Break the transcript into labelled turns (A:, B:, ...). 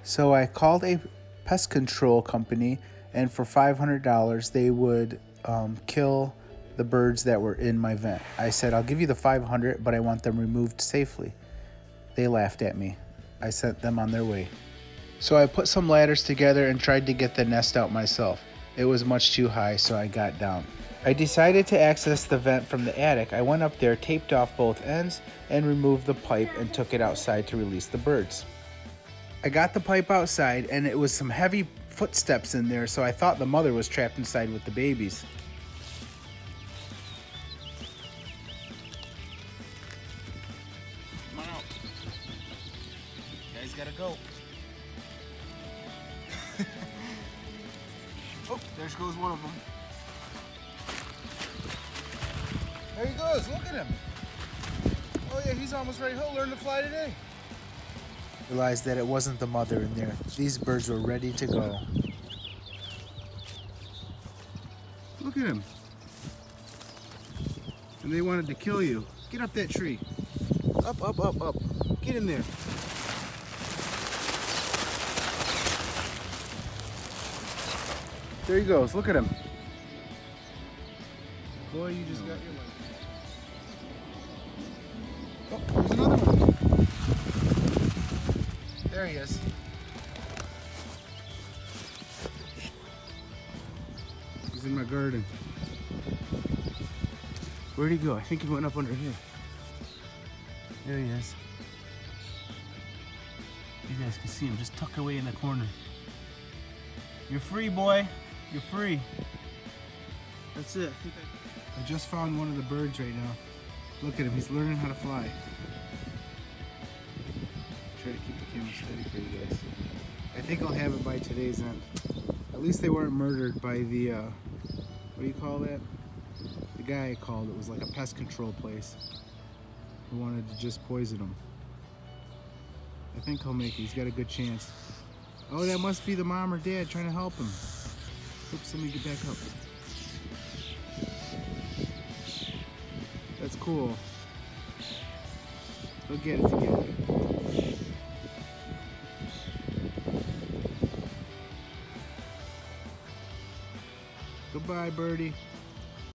A: So I called a pest control company, and for $500 they would kill the birds that were in my vent. I said, I'll give you the $500, but I want them removed safely. They laughed at me. I sent them on their way. So I put some ladders together and tried to get the nest out myself. It was much too high, so I got down. I decided to access the vent from the attic. I went up there, taped off both ends, and removed the pipe and took it outside to release the birds. I got the pipe outside, and it was some heavy footsteps in there, so I thought the mother was trapped inside with the babies. Come on out. You guys gotta go. Oh, there goes one of them. There he goes, look at him. Oh yeah, he's almost ready. He'll learn to fly today. Realized that it wasn't the mother in there. These birds were ready to go. Look at him. And they wanted to kill you. Get up that tree. Up, up, up, up. Get in there. There he goes. Look at him. Boy, you just got your life. Oh, there's another one. There he is. He's in my garden. Where'd he go? I think he went up under here. There he is. You guys can see him just tucked away in the corner. You're free, boy. You're free. That's it. I just found one of the birds right now. Look at him. He's learning how to fly. Try to keep the camera steady for you guys. I think I'll have it by today's end. At least they weren't murdered by the, what do you call that? The guy I called. It was like a pest control place who wanted to just poison them. I think he'll make it. He's got a good chance. Oh, that must be the mom or dad trying to help him. Oops, let me get back up. That's cool. They'll get it together. Goodbye, birdie.